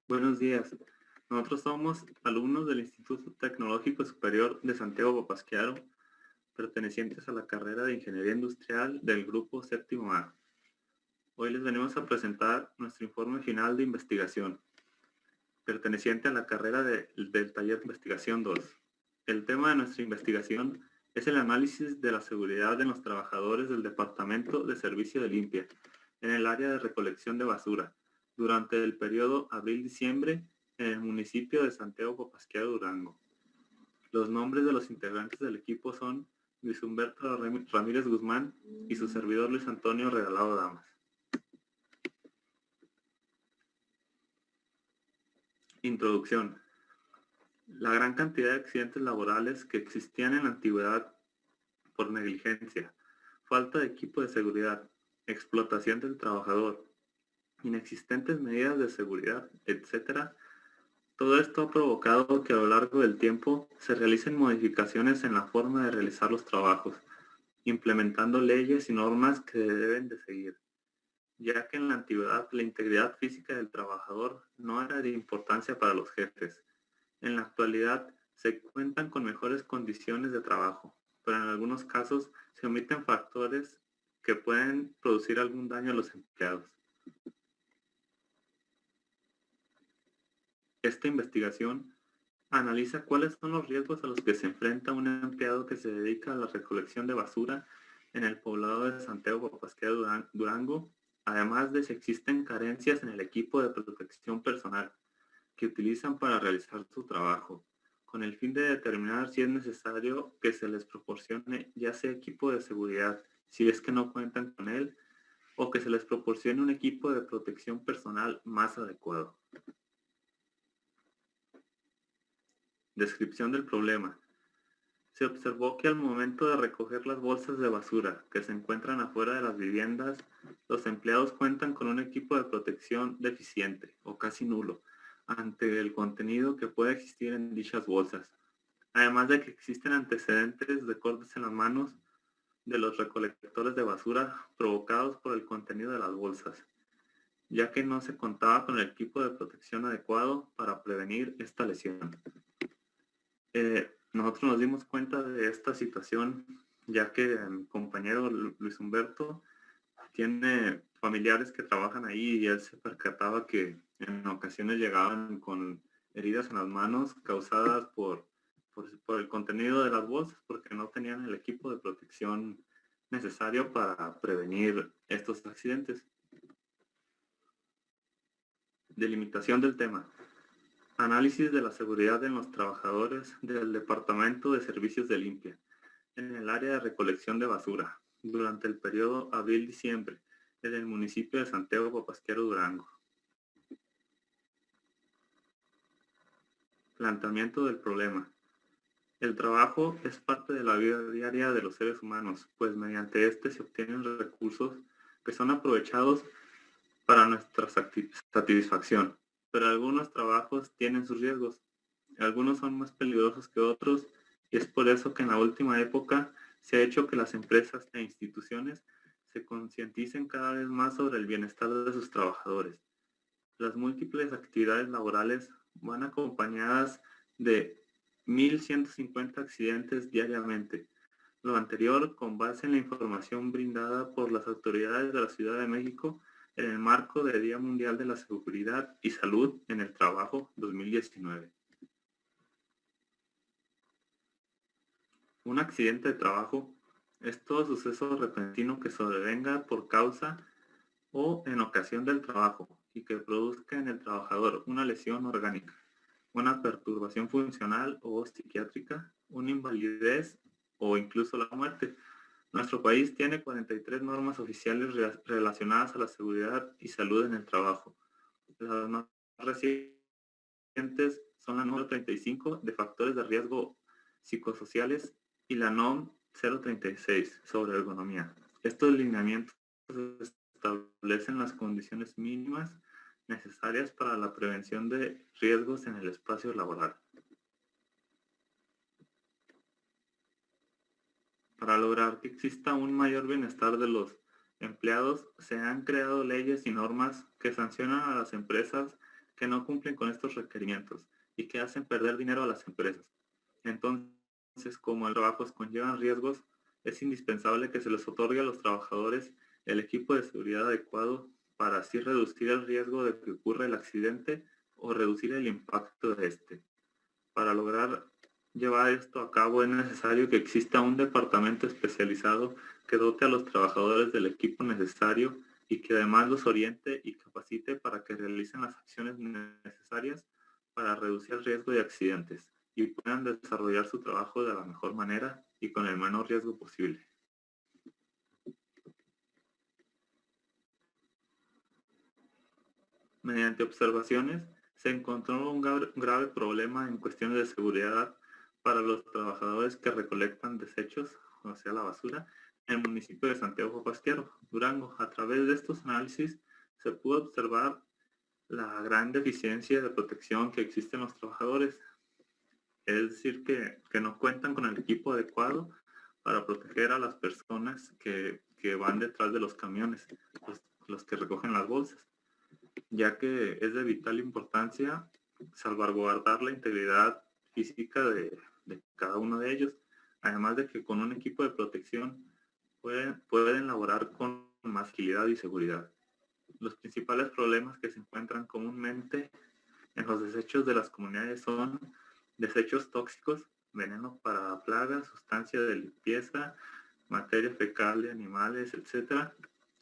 Buenos días. Nosotros somos alumnos del Instituto Tecnológico Superior de Santiago Papasquiaro, pertenecientes a la carrera de Ingeniería Industrial del Grupo Séptimo A. Hoy les venimos a presentar nuestro informe final de investigación, perteneciente a la carrera del taller de investigación 2. El tema de nuestra investigación es el análisis de la seguridad de los trabajadores del Departamento de Servicio de Limpia en el área de recolección de basura durante el periodo abril-diciembre en el municipio de Santiago Papasquiaro, Durango. Los nombres de los integrantes del equipo son Luis Humberto Ramírez Guzmán y su servidor Luis Antonio Regalado Damas. Introducción. La gran cantidad de accidentes laborales que existían en la antigüedad por negligencia, falta de equipo de seguridad, explotación del trabajador, inexistentes medidas de seguridad, etc. Todo esto ha provocado que a lo largo del tiempo se realicen modificaciones en la forma de realizar los trabajos, implementando leyes y normas que deben de seguir, ya que en la antigüedad la integridad física del trabajador no era de importancia para los jefes. En la actualidad se cuentan con mejores condiciones de trabajo, pero en algunos casos se omiten factores que pueden producir algún daño a los empleados. Esta investigación analiza cuáles son los riesgos a los que se enfrenta un empleado que se dedica a la recolección de basura en el poblado de Santiago Papasquiaro, Durango, además de si existen carencias en el equipo de protección personal que utilizan para realizar su trabajo, con el fin de determinar si es necesario que se les proporcione ya sea equipo de seguridad, si es que no cuentan con él, o que se les proporcione un equipo de protección personal más adecuado. Descripción del problema. Se observó que al momento de recoger las bolsas de basura que se encuentran afuera de las viviendas, los empleados cuentan con un equipo de protección deficiente o casi nulo ante el contenido que puede existir en dichas bolsas, además de que existen antecedentes de cortes en las manos de los recolectores de basura provocados por el contenido de las bolsas, ya que no se contaba con el equipo de protección adecuado para prevenir esta lesión. Nosotros nos dimos cuenta de esta situación ya que mi compañero Luis Humberto tiene familiares que trabajan ahí y él se percataba que en ocasiones llegaban con heridas en las manos causadas por el contenido de las bolsas porque no tenían el equipo de protección necesario para prevenir estos accidentes. Delimitación del tema. Análisis de la seguridad en los trabajadores del Departamento de Servicios de Limpia en el área de recolección de basura durante el periodo abril-diciembre en el municipio de Santiago Papasquiaro, Durango. Planteamiento del problema. El trabajo es parte de la vida diaria de los seres humanos, pues mediante este se obtienen recursos que son aprovechados para nuestra satisfacción. Pero algunos trabajos tienen sus riesgos. Algunos son más peligrosos que otros y es por eso que en la última época se ha hecho que las empresas e instituciones se concienticen cada vez más sobre el bienestar de sus trabajadores. Las múltiples actividades laborales van acompañadas de 1.150 accidentes diariamente. Lo anterior con base en la información brindada por las autoridades de la Ciudad de México en el marco del Día Mundial de la Seguridad y Salud en el Trabajo 2019. Un accidente de trabajo es todo suceso repentino que sobrevenga por causa o en ocasión del trabajo y que produzca en el trabajador una lesión orgánica, una perturbación funcional o psiquiátrica, una invalidez o incluso la muerte. Nuestro país tiene 43 normas oficiales relacionadas a la seguridad y salud en el trabajo. Las más recientes son la número 35 de factores de riesgo psicosociales y la NOM 036 sobre ergonomía. Estos lineamientos establecen las condiciones mínimas necesarias para la prevención de riesgos en el espacio laboral. Para lograr que exista un mayor bienestar de los empleados, se han creado leyes y normas que sancionan a las empresas que no cumplen con estos requerimientos y que hacen perder dinero a las empresas. Entonces, como el trabajo conlleva riesgos, es indispensable que se les otorgue a los trabajadores el equipo de seguridad adecuado para así reducir el riesgo de que ocurra el accidente o reducir el impacto de este. Para lograr llevar esto a cabo es necesario que exista un departamento especializado que dote a los trabajadores del equipo necesario y que además los oriente y capacite para que realicen las acciones necesarias para reducir el riesgo de accidentes y puedan desarrollar su trabajo de la mejor manera y con el menor riesgo posible. Mediante observaciones, se encontró un grave problema en cuestiones de seguridad para los trabajadores que recolectan desechos, o sea, la basura, en el municipio de Santiago Pasquero, Durango. A través de estos análisis se pudo observar la gran deficiencia de protección que existe en los trabajadores, es decir, que no cuentan con el equipo adecuado para proteger a las personas que van detrás de los camiones, los que recogen las bolsas, ya que es de vital importancia salvaguardar la integridad física de cada uno de ellos, además de que con un equipo de protección pueden laborar con más agilidad y seguridad. Los principales problemas que se encuentran comúnmente en los desechos de las comunidades son desechos tóxicos, veneno para plagas, sustancia de limpieza, materia fecal de animales, etc.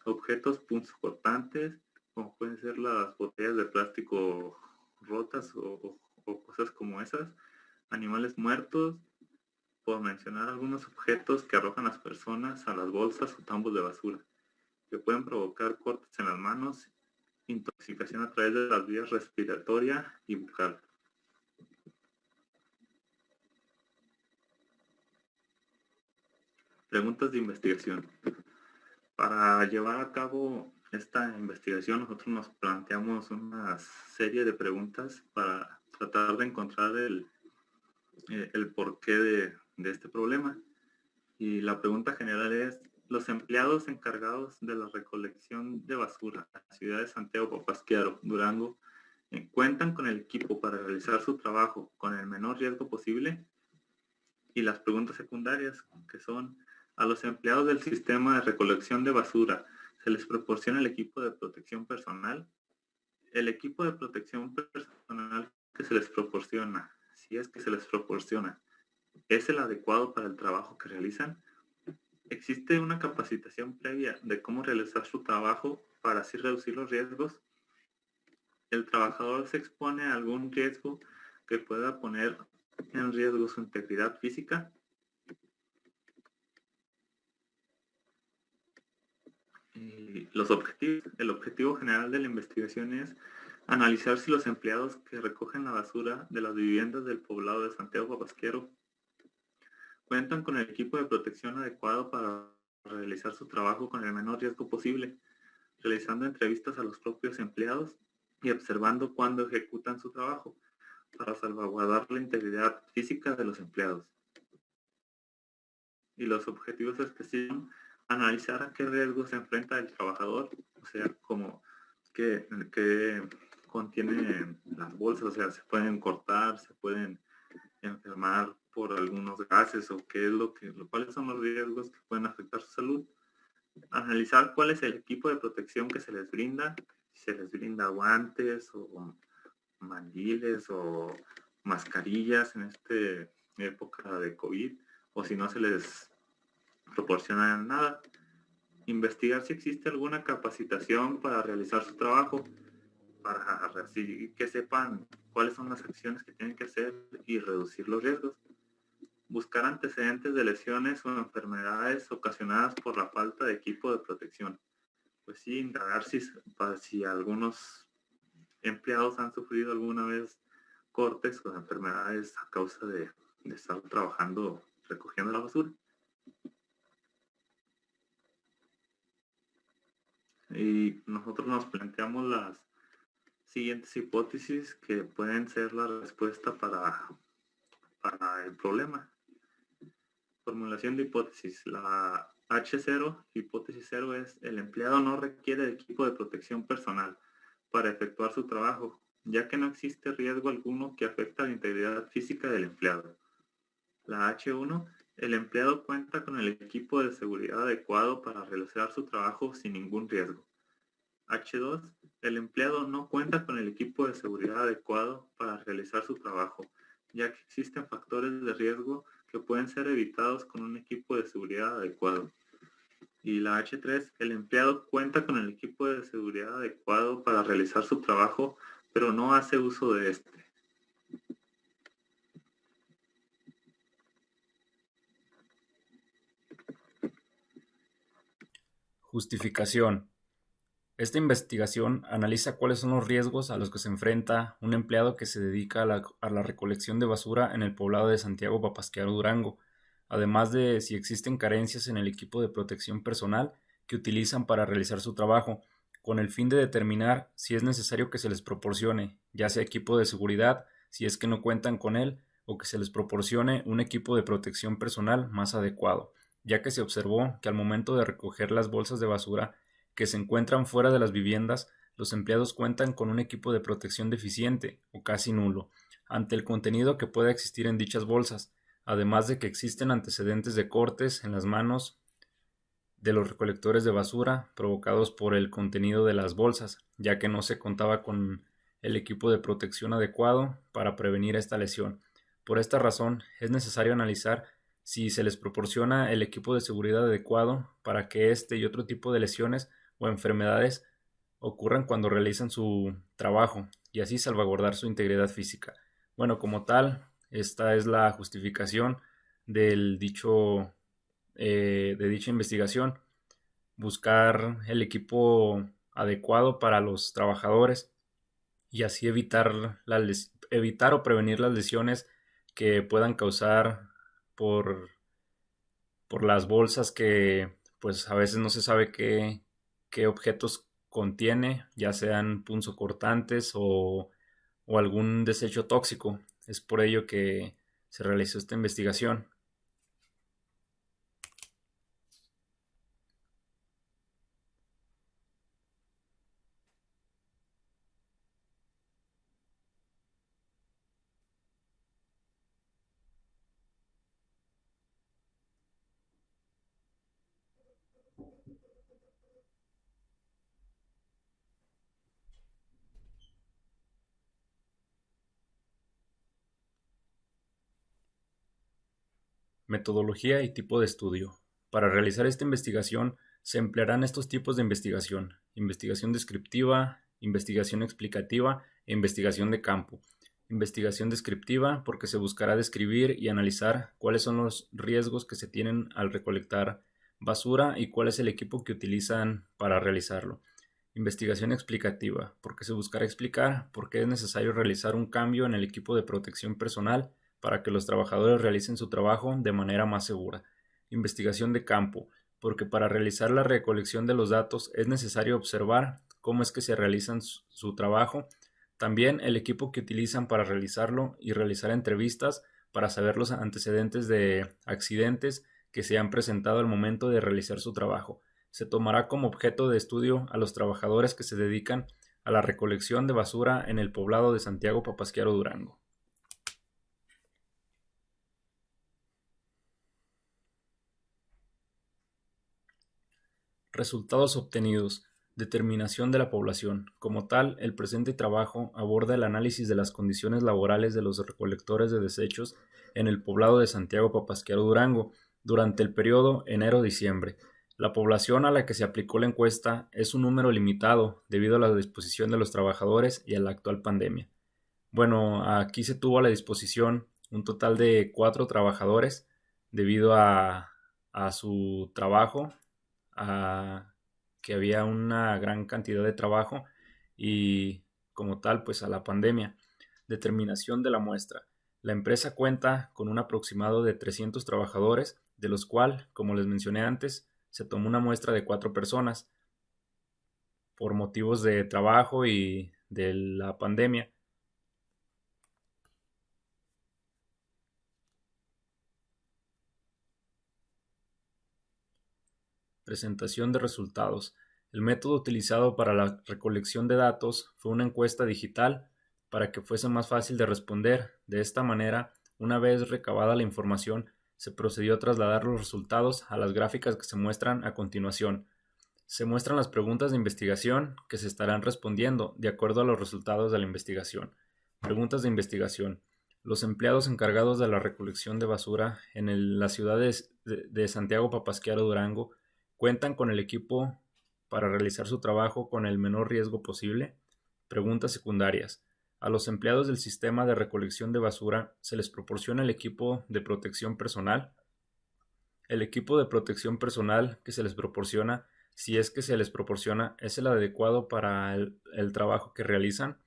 Objetos punzocortantes, como pueden ser las botellas de plástico rotas o cosas como esas, animales muertos, por mencionar algunos objetos que arrojan las personas a las bolsas o tambos de basura, que pueden provocar cortes en las manos, intoxicación a través de las vías respiratoria y bucal. Preguntas de investigación. Para llevar a cabo esta investigación, nosotros nos planteamos una serie de preguntas para tratar de encontrar el porqué de este problema. Y la pregunta general es, los empleados encargados de la recolección de basura en la ciudad de Santiago Papasquiaro, Durango, ¿cuentan con el equipo para realizar su trabajo con el menor riesgo posible? Y las preguntas secundarias, que son, a los empleados del sistema de recolección de basura, ¿se les proporciona el equipo de protección personal? El equipo de protección personal que se les proporciona, si es que se les proporciona, ¿es el adecuado para el trabajo que realizan? ¿Existe una capacitación previa de cómo realizar su trabajo para así reducir los riesgos? ¿El trabajador se expone a algún riesgo que pueda poner en riesgo su integridad física? Y los objetivos. El objetivo general de la investigación es analizar si los empleados que recogen la basura de las viviendas del poblado de Santiago Papasquiaro cuentan con el equipo de protección adecuado para realizar su trabajo con el menor riesgo posible, realizando entrevistas a los propios empleados y observando cuándo ejecutan su trabajo para salvaguardar la integridad física de los empleados. Y los objetivos específicos, analizar a qué riesgos se enfrenta el trabajador, o sea, como que contiene las bolsas, o sea, se pueden cortar, se pueden enfermar por algunos gases o qué es cuáles son los riesgos que pueden afectar su salud. Analizar cuál es el equipo de protección que se les brinda, si se les brinda guantes o mandiles o mascarillas en esta época de COVID, o si no se les proporciona nada. Investigar si existe alguna capacitación para realizar su trabajo, para así que sepan cuáles son las acciones que tienen que hacer y reducir los riesgos. Buscar antecedentes de lesiones o enfermedades ocasionadas por la falta de equipo de protección. Pues sí, indagar si algunos empleados han sufrido alguna vez cortes o enfermedades a causa de estar trabajando recogiendo la basura. Y nosotros nos planteamos las siguientes hipótesis que pueden ser la respuesta para el problema. Formulación de hipótesis. La H0, hipótesis 0 es: el empleado no requiere de equipo de protección personal para efectuar su trabajo, ya que no existe riesgo alguno que afecte a la integridad física del empleado. La H1, el empleado cuenta con el equipo de seguridad adecuado para realizar su trabajo sin ningún riesgo. H2, el empleado no cuenta con el equipo de seguridad adecuado para realizar su trabajo, ya que existen factores de riesgo que pueden ser evitados con un equipo de seguridad adecuado. Y la H3, el empleado cuenta con el equipo de seguridad adecuado para realizar su trabajo, pero no hace uso de este. Justificación. Esta investigación analiza cuáles son los riesgos a los que se enfrenta un empleado que se dedica a la recolección de basura en el poblado de Santiago Papasquiaro Durango, además de si existen carencias en el equipo de protección personal que utilizan para realizar su trabajo, con el fin de determinar si es necesario que se les proporcione, ya sea equipo de seguridad, si es que no cuentan con él, o que se les proporcione un equipo de protección personal más adecuado, ya que se observó que al momento de recoger las bolsas de basura que se encuentran fuera de las viviendas, los empleados cuentan con un equipo de protección deficiente o casi nulo ante el contenido que pueda existir en dichas bolsas, además de que existen antecedentes de cortes en las manos de los recolectores de basura provocados por el contenido de las bolsas, ya que no se contaba con el equipo de protección adecuado para prevenir esta lesión. Por esta razón, es necesario analizar si se les proporciona el equipo de seguridad adecuado para que este y otro tipo de lesiones o enfermedades ocurran cuando realizan su trabajo y así salvaguardar su integridad física. Bueno, como tal, esta es la justificación del de dicha investigación, buscar el equipo adecuado para los trabajadores y así evitar o prevenir las lesiones que puedan causar por, por las bolsas que pues a veces no se sabe qué objetos contiene, ya sean punzocortantes o algún desecho tóxico. Es por ello que se realizó esta investigación. Metodología y tipo de estudio. Para realizar esta investigación se emplearán estos tipos de investigación: investigación descriptiva, investigación explicativa e investigación de campo. Investigación descriptiva porque se buscará describir y analizar cuáles son los riesgos que se tienen al recolectar basura y cuál es el equipo que utilizan para realizarlo. Investigación explicativa porque se buscará explicar por qué es necesario realizar un cambio en el equipo de protección personal para que los trabajadores realicen su trabajo de manera más segura. Investigación de campo, porque para realizar la recolección de los datos es necesario observar cómo es que se realizan su trabajo, también el equipo que utilizan para realizarlo y realizar entrevistas para saber los antecedentes de accidentes que se han presentado al momento de realizar su trabajo. Se tomará como objeto de estudio a los trabajadores que se dedican a la recolección de basura en el poblado de Santiago Papasquiaro Durango. Resultados obtenidos. Determinación de la población. Como tal, el presente trabajo aborda el análisis de las condiciones laborales de los recolectores de desechos en el poblado de Santiago Papasquiaro Durango durante el periodo enero-diciembre. La población a la que se aplicó la encuesta es un número limitado debido a la disposición de los trabajadores y a la actual pandemia. Bueno, aquí se tuvo a la disposición un total de 4 trabajadores debido a su trabajo, a que había una gran cantidad de trabajo y como tal pues a la pandemia. Determinación de la muestra. La empresa cuenta con un aproximado de 300 trabajadores, de los cuales, como les mencioné antes, se tomó una muestra de 4 personas por motivos de trabajo y de la pandemia. Presentación de resultados. El método utilizado para la recolección de datos fue una encuesta digital para que fuese más fácil de responder. De esta manera, una vez recabada la información, se procedió a trasladar los resultados a las gráficas que se muestran a continuación. Se muestran las preguntas de investigación que se estarán respondiendo de acuerdo a los resultados de la investigación. Preguntas de investigación. Los empleados encargados de la recolección de basura en la ciudad de Santiago Papasquiaro, Durango, cuentan con el equipo para realizar su trabajo con el menor riesgo posible. Preguntas secundarias. A los empleados del sistema de recolección de basura se les proporciona el equipo de protección personal. El equipo de protección personal que se les proporciona, si es que se les proporciona, es el adecuado para el trabajo que realizan.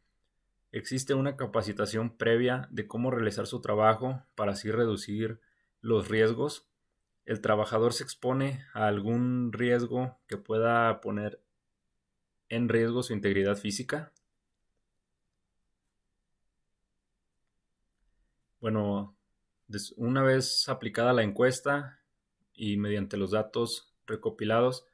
Existe una capacitación previa de cómo realizar su trabajo para así reducir los riesgos. El trabajador se expone a algún riesgo que pueda poner en riesgo su integridad física. Bueno, una vez aplicada la encuesta y mediante los datos recopilados,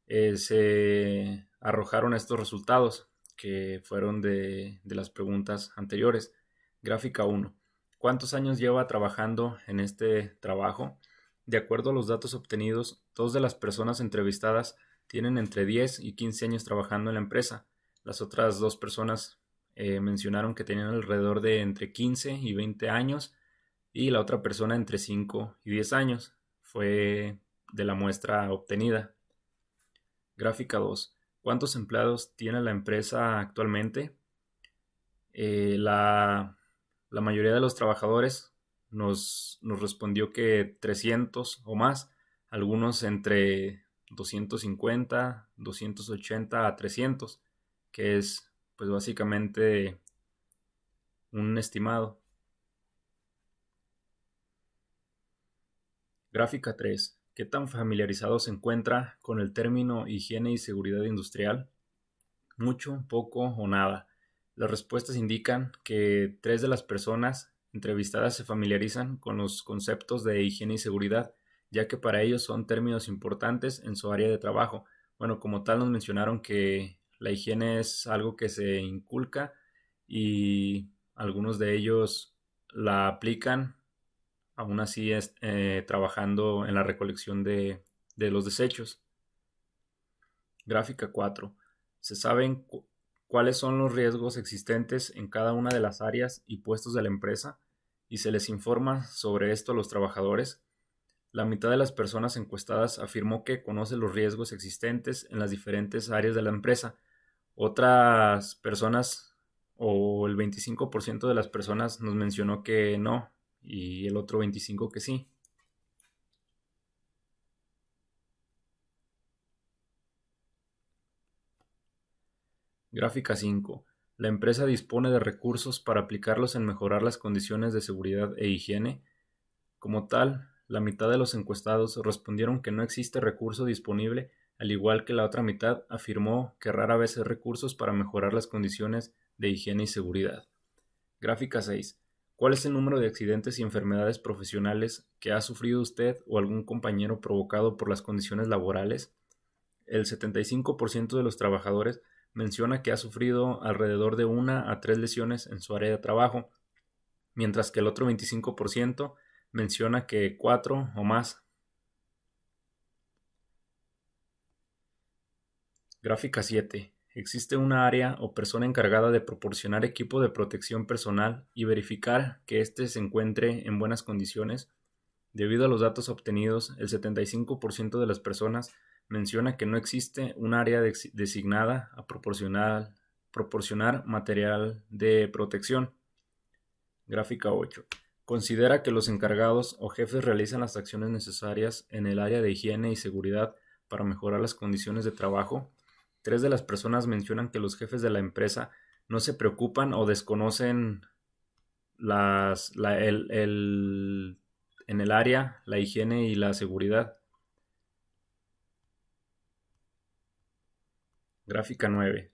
se arrojaron estos resultados que fueron de las preguntas anteriores. Gráfica 1. ¿Cuántos años lleva trabajando en este trabajo? De acuerdo a los datos obtenidos, 2 de las personas entrevistadas tienen entre 10 y 15 años trabajando en la empresa. Las otras 2 personas mencionaron que tenían alrededor de entre 15 y 20 años y la otra persona entre 5 y 10 años. Fue de la muestra obtenida. Gráfica 2. ¿Cuántos empleados tiene la empresa actualmente? La mayoría de los trabajadores nos respondió que 300 o más, algunos entre 250, 280 a 300, que es pues básicamente un estimado. Gráfica 3. ¿Qué tan familiarizado se encuentra con el término higiene y seguridad industrial? Mucho, poco o nada. Las respuestas indican que 3 de las personas entrevistadas se familiarizan con los conceptos de higiene y seguridad, ya que para ellos son términos importantes en su área de trabajo. Bueno, como tal nos mencionaron que la higiene es algo que se inculca y algunos de ellos la aplican, aún así trabajando en la recolección de los desechos. Gráfica 4. Se saben cuáles son los riesgos existentes en cada una de las áreas y puestos de la empresa y se les informa sobre esto a los trabajadores. La mitad de las personas encuestadas afirmó que conoce los riesgos existentes en las diferentes áreas de la empresa. Otras personas, o el 25% de las personas, nos mencionó que no, y el otro 25% que sí. Gráfica 5. La empresa dispone de recursos para aplicarlos en mejorar las condiciones de seguridad e higiene. Como tal, la mitad de los encuestados respondieron que no existe recurso disponible, al igual que la otra mitad afirmó que rara vez hay recursos para mejorar las condiciones de higiene y seguridad. Gráfica 6. ¿Cuál es el número de accidentes y enfermedades profesionales que ha sufrido usted o algún compañero provocado por las condiciones laborales? El 75% de los trabajadores menciona que ha sufrido alrededor de 1 a 3 lesiones en su área de trabajo, mientras que el otro 25% menciona que 4 o más. Gráfica 7. Existe una área o persona encargada de proporcionar equipo de protección personal y verificar que éste se encuentre en buenas condiciones. Debido a los datos obtenidos, el 75% de las personas menciona que no existe un área designada a proporcionar material de protección. Gráfica 8. Considera que los encargados o jefes realizan las acciones necesarias en el área de higiene y seguridad para mejorar las condiciones de trabajo. 3 de las personas mencionan que los jefes de la empresa no se preocupan o desconocen en el área, la higiene y la seguridad. Gráfica 9.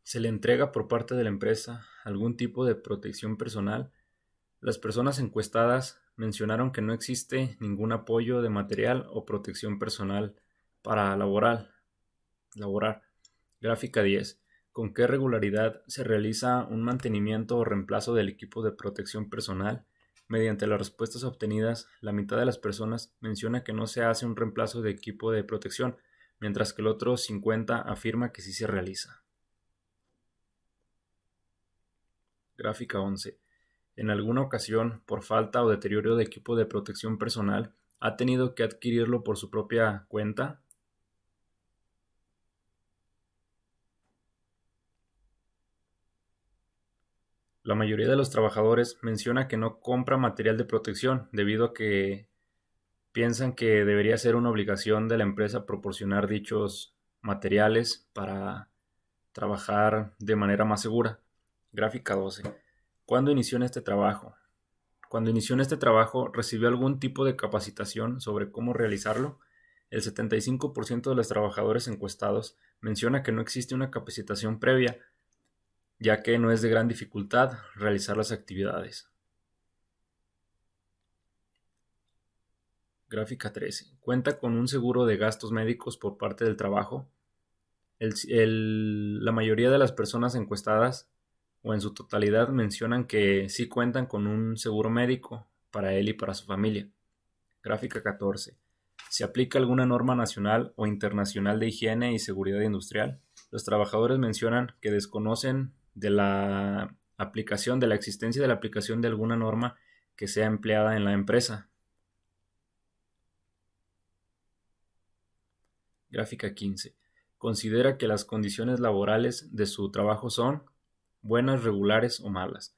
¿Se le entrega por parte de la empresa algún tipo de protección personal? Las personas encuestadas mencionaron que no existe ningún apoyo de material o protección personal para laborar. Gráfica 10. ¿Con qué regularidad se realiza un mantenimiento o reemplazo del equipo de protección personal? Mediante las respuestas obtenidas, la mitad de las personas menciona que no se hace un reemplazo de equipo de protección, mientras que el otro 50 afirma que sí se realiza. Gráfica 11. En alguna ocasión, por falta o deterioro de equipo de protección personal, ¿ha tenido que adquirirlo por su propia cuenta? La mayoría de los trabajadores menciona que no compra material de protección debido a que piensan que debería ser una obligación de la empresa proporcionar dichos materiales para trabajar de manera más segura. Gráfica 12. ¿Cuándo inició en este trabajo? Cuando inició en este trabajo, ¿recibió algún tipo de capacitación sobre cómo realizarlo? El 75% de los trabajadores encuestados menciona que no existe una capacitación previa, ya que no es de gran dificultad realizar las actividades. Gráfica 13. ¿Cuenta con un seguro de gastos médicos por parte del trabajo? La mayoría de las personas encuestadas o en su totalidad mencionan que sí cuentan con un seguro médico para él y para su familia. Gráfica 14. ¿Se aplica alguna norma nacional o internacional de higiene y seguridad industrial? Los trabajadores mencionan que desconocen de la existencia de la aplicación de alguna norma que sea empleada en la empresa. Gráfica 15. Considera que las condiciones laborales de su trabajo son buenas, regulares o malas.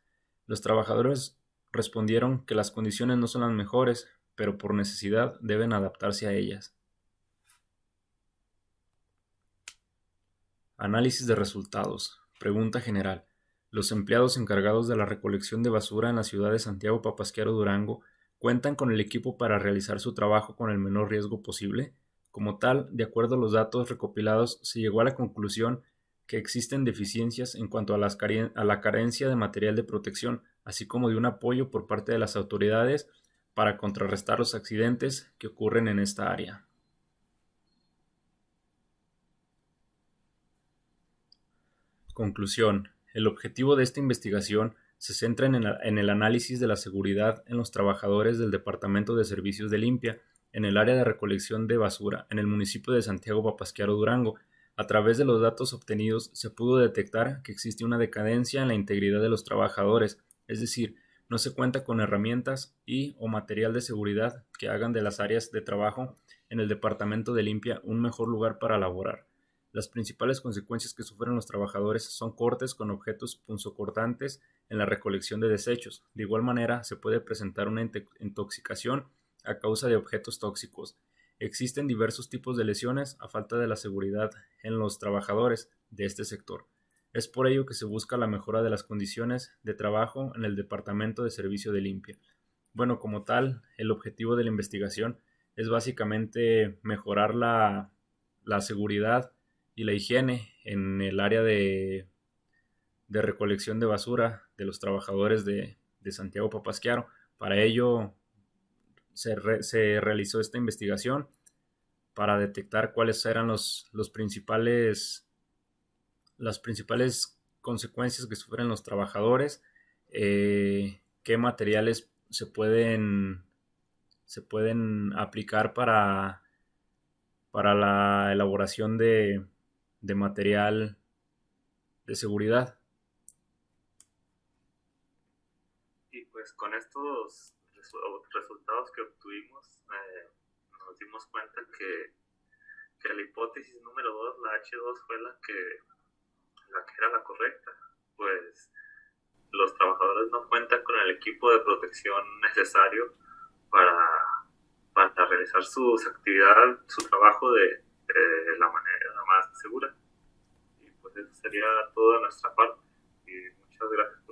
Los trabajadores respondieron que las condiciones no son las mejores, pero por necesidad deben adaptarse a ellas. Análisis de resultados. Pregunta general. ¿Los empleados encargados de la recolección de basura en la ciudad de Santiago Papasquiaro Durango cuentan con el equipo para realizar su trabajo con el menor riesgo posible? Como tal, de acuerdo a los datos recopilados, se llegó a la conclusión que existen deficiencias en cuanto a la carencia de material de protección, así como de un apoyo por parte de las autoridades para contrarrestar los accidentes que ocurren en esta área. Conclusión. El objetivo de esta investigación se centra en el análisis de la seguridad en los trabajadores del Departamento de Servicios de Limpia en el área de recolección de basura en el municipio de Santiago Papasquiaro Durango. A través de los datos obtenidos se pudo detectar que existe una decadencia en la integridad de los trabajadores, es decir, no se cuenta con herramientas y o material de seguridad que hagan de las áreas de trabajo en el Departamento de Limpia un mejor lugar para laborar. Las principales consecuencias que sufren los trabajadores son cortes con objetos punzocortantes en la recolección de desechos. De igual manera, se puede presentar una intoxicación a causa de objetos tóxicos. Existen diversos tipos de lesiones a falta de la seguridad en los trabajadores de este sector. Es por ello que se busca la mejora de las condiciones de trabajo en el Departamento de Servicio de Limpia. Bueno, como tal, el objetivo de la investigación es básicamente mejorar la seguridad y la higiene en el área de recolección de basura de los trabajadores de Santiago Papasquiaro. Para ello se realizó esta investigación para detectar cuáles eran las principales consecuencias que sufren los trabajadores, qué materiales se pueden aplicar para la elaboración de material de seguridad. Y pues con estos resultados que obtuvimos, nos dimos cuenta que la hipótesis número 2, la H2, fue la que era la correcta. Pues los trabajadores no cuentan con el equipo de protección necesario para realizar sus actividades, su trabajo de la manera más segura. Y pues eso sería todo de nuestra parte. Y muchas gracias.